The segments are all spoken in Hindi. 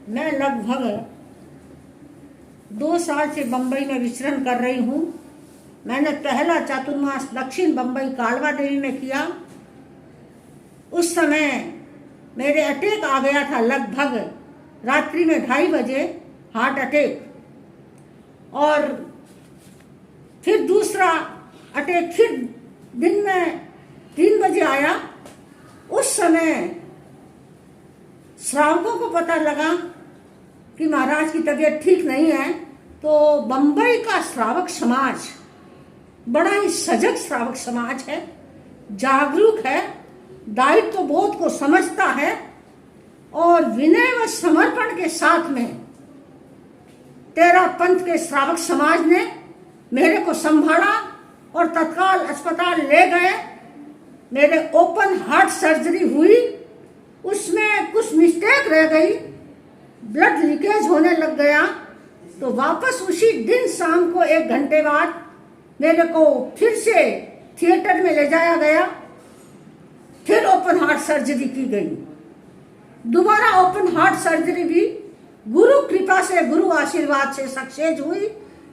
मैं लगभग 2 साल से बम्बई में विचरण कर रही हूँ। मैंने पहला चातुर्मास दक्षिण बम्बई कालवा देवी में किया। उस समय मेरे अटैक आ गया था, लगभग रात्रि में 2:30 बजे हार्ट अटैक। और फिर दूसरा अटैक फिर दिन में 3 बजे आया। उस समय श्रावकों को पता लगा कि महाराज की तबीयत ठीक नहीं है, तो बम्बई का श्रावक समाज बड़ा ही सजग श्रावक समाज है, जागरूक है, दायित्व बोध को समझता है और विनय व समर्पण के साथ में तेरा पंथ के श्रावक समाज ने मेरे को संभाला और तत्काल अस्पताल ले गए। मेरे ओपन हार्ट सर्जरी हुई, उसमें कुछ मिस्टेक रह गई, ब्लड लीकेज होने लग गया। तो वापस उसी दिन शाम को 1 घंटे बाद मेरे को फिर से थिएटर में ले जाया गया। फिर ओपन हार्ट सर्जरी की गई। दोबारा ओपन हार्ट सर्जरी भी गुरु कृपा से, गुरु आशीर्वाद से सक्सेस हुई।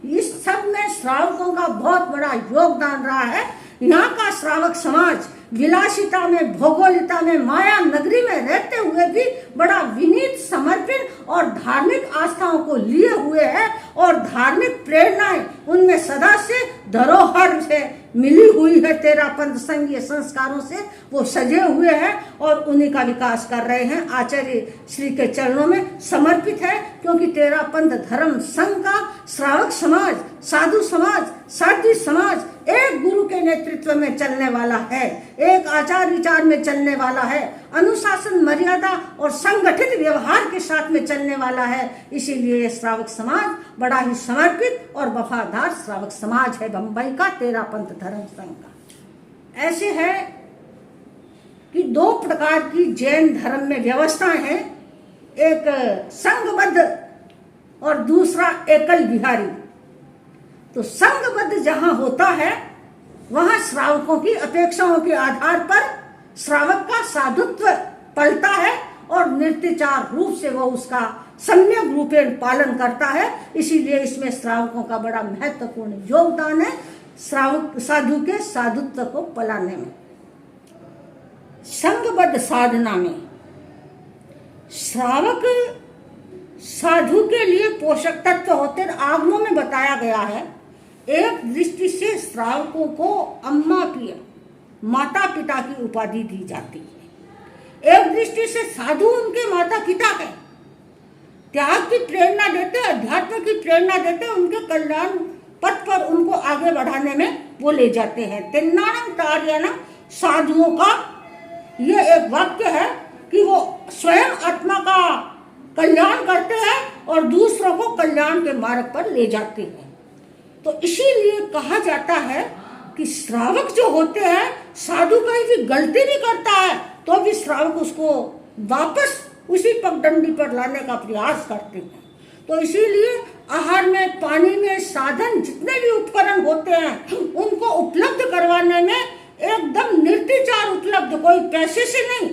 इस सब में श्रावकों का बहुत बड़ा योगदान रहा है। यहाँ का श्रावक समाज विलासिता में, भौगोलिकता में, माया नगरी में रहते हुए भी बड़ा विनीत, समर्पित और धार्मिक आस्थाओं को लिए हुए है और धार्मिक प्रेरणाएं उनमें सदा से धरोहर से मिली हुई है। तेरा पंथ संघीय संस्कारों से वो सजे हुए हैं और उन्हीं का विकास कर रहे हैं। आचार्य श्री के चरणों में समर्पित है, क्योंकि तेरा पंथ धर्म संघ का श्रावक समाज, साधु समाज, साध्वी समाज एक गुरु के नेतृत्व में चलने वाला है, एक आचार विचार में चलने वाला है, अनुशासन, मर्यादा और संगठित व्यवहार के साथ में चलने वाला है। इसीलिए श्रावक समाज बड़ा ही समर्पित और वफादार श्रावक समाज है बम्बई का तेरा पंथ धर्म संघ का। ऐसे है कि 2 प्रकार की जैन धर्म में व्यवस्थाएं हैं, एक संघबद्ध और दूसरा एकल विहारी। तो संघबद्ध जहां होता है वहां श्रावकों की अपेक्षाओं के आधार पर श्रावक का साधुत्व पलता है और निर्विचार रूप से वो उसका सम्यक रूपेण पालन करता है। इसीलिए इसमें श्रावकों का बड़ा महत्वपूर्ण योगदान है श्रावक साधु के साधुत्व को पलाने में। संघबद्ध साधना में श्रावक साधु के लिए पोषक तत्व होते हैं। आगमों में बताया गया है, एक दृष्टि से श्रावकों को अम्मा की, माता पिता की उपाधि दी जाती है। एक दृष्टि से साधु उनके माता पिता है, त्याग की प्रेरणा देते, अध्यात्म की प्रेरणा देते, उनके कल्याण पथ पर उनको आगे बढ़ाने में वो ले जाते हैं। तिन्नानम तार्यानम, साधुओं का ये एक वाक्य है कि वो स्वयं आत्मा का कल्याण करते हैं और दूसरों को कल्याण के मार्ग पर ले जाते हैं। तो इसीलिए कहा जाता है कि श्रावक जो होते हैं, साधु कहीं भी गलती भी करता है तो भी श्रावक उसको वापस उसी पगडंडी पर लाने का प्रयास करते हैं। तो इसीलिए आहार में, पानी में, साधन, जितने भी उपकरण होते हैं उनको उपलब्ध करवाने में एकदम निर्विचार उपलब्ध, कोई पैसे से नहीं।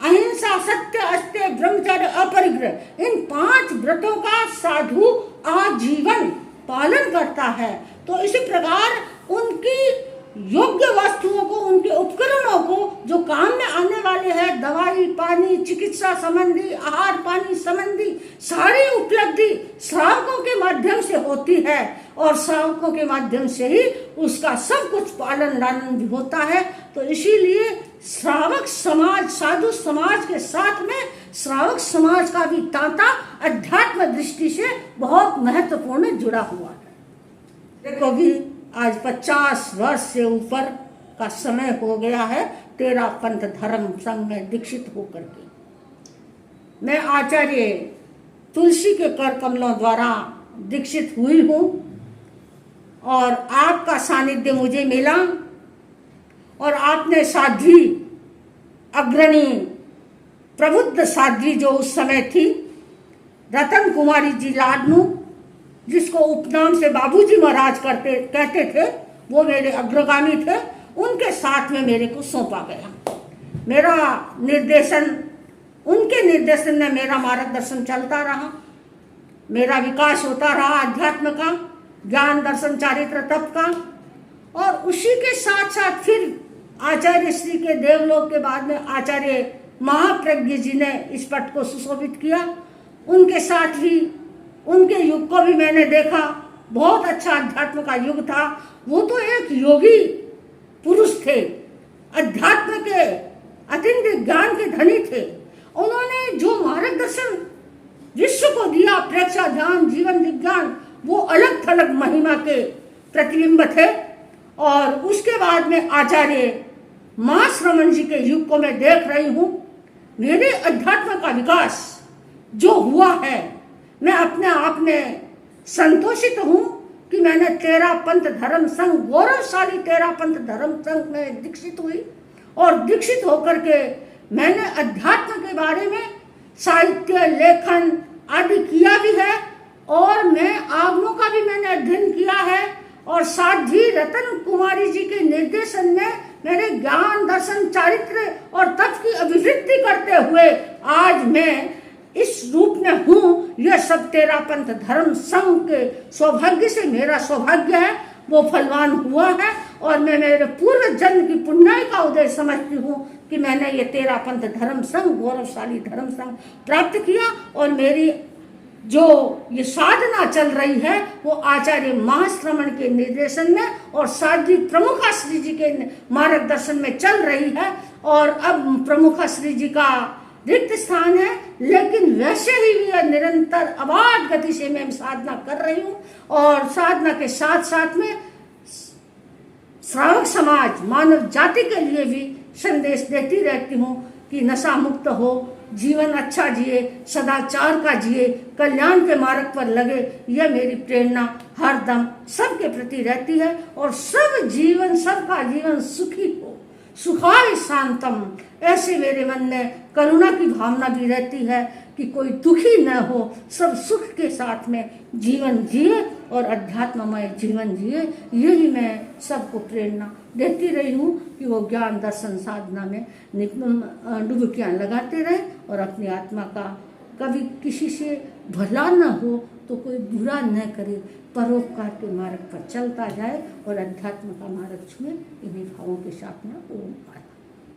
अहिंसा, सत्य, अस्त्य, ब्रह्मचर्य, अपरिग्रह, इन 5 व्रतों का साधु आजीवन पालन करता है। तो इसी प्रकार उनकी योग्य वस्तुओं को, उनके उपकरणों को जो काम में आने वाले हैं, दवाई, पानी, चिकित्सा संबंधी, आहार पानी संबंधी सारी उपलब्धि श्रावकों के माध्यम से होती है और श्रावकों के माध्यम से ही उसका सब कुछ पालन लालन भी होता है। तो इसीलिए श्रावक समाज, साधु समाज के साथ में श्रावक समाज का भी तांता अध्यात्म दृष्टि से बहुत महत्वपूर्ण जुड़ा हुआ है। देखो भी आज 50 वर्ष से ऊपर का समय हो गया है तेरा पंथ धर्म संघ में दीक्षित होकर के। मैं आचार्य तुलसी के कर कमलों द्वारा दीक्षित हुई हूँ और आपका सानिध्य मुझे मिला और आपने साध्वी, अग्रणी, प्रबुद्ध साध्वी जो उस समय थी, रतन कुमारी जी लाडनू, जिसको उपनाम से बाबूजी महाराज कहते थे, वो मेरे अग्रगामी थे, उनके साथ में मेरे को सौंपा गया। मेरा निर्देशन उनके निर्देशन में मेरा मार्गदर्शन चलता रहा, मेरा विकास होता रहा अध्यात्म का, ज्ञान दर्शन चारित्र तप का। और उसी के साथ साथ फिर आचार्य श्री के देवलोक के बाद में आचार्य महाप्रज्ञ जी ने इस पट को सुशोभित किया। उनके साथ ही उनके युग को भी मैंने देखा, बहुत अच्छा अध्यात्म का युग था। वो तो एक योगी पुरुष थे, अध्यात्म के अत्यंत ज्ञान के धनी थे। उन्होंने जो मार्गदर्शन विश्व को दिया, प्रेक्षा ध्यान जीवन विज्ञान, वो अलग थलग महिमा के प्रतिबिंब थे। और उसके बाद में आचार्य महाश्रमण जी के युग को मैं देख रही हूँ। मेरे अध्यात्म का विकास जो हुआ है, मैं अपने आप में संतोषित हूँ कि मैंने तेरा पंथ धर्म संघ, गौरवशाली तेरा पंथ धर्म संघ में दीक्षित हुई। और दीक्षित होकर के मैंने अध्यात्म के बारे में साहित्य लेखन आदि किया भी है, और मैं आगमों का भी मैंने अध्ययन किया है। और साथ ही रतन कुमारी जी के निर्देशन में मेरे ज्ञान दर्शन चारित्र और तप की अभिवृद्धि करते हुए आज मैं इस रूप में हूँ। यह सब तेरा पंथ धर्म संघ के सौभाग्य से मेरा सौभाग्य है, वो फलवान हुआ है। और मैं मेरे पूर्व जन्म की पुण्याई का उदय समझती हूँ कि मैंने ये तेरा पंथ धर्म संघ, गौरवशाली धर्म संघ प्राप्त किया। और मेरी जो ये साधना चल रही है वो आचार्य महाश्रमण के निर्देशन में और साध्वी प्रमुखाश्री जी के मार्गदर्शन में चल रही है। और अब प्रमुखाश्री जी का रिक्त स्थान है, लेकिन वैसे ही भी निरंतर अबाध गति से मैं साधना कर रही हूँ। और साधना के साथ साथ में श्रावक समाज मानव जाति के लिए भी संदेश देती रहती हूँ कि नशा मुक्त हो, जीवन अच्छा जिए, सदाचार का जिए, कल्याण के मार्ग पर लगे। यह मेरी प्रेरणा हरदम सबके प्रति रहती है। और सबका जीवन सुखी हो, सुखाय शांतम, ऐसे मेरे मन में करुणा की भावना भी रहती है कि कोई दुखी न हो, सब सुख के साथ में जीवन जिए और अध्यात्ममय जीवन जिए। यही मैं सबको प्रेरणा देती रही हूँ कि वो ज्ञान दर्शन साधना में डुबकियाँ लगाते रहें और अपनी आत्मा का कभी किसी से भला न हो तो कोई बुरा न करे, परोपकार के मार्ग पर चलता जाए और अध्यात्म का मार्ग छुए। इन्हीं भावों के साथ में ओम।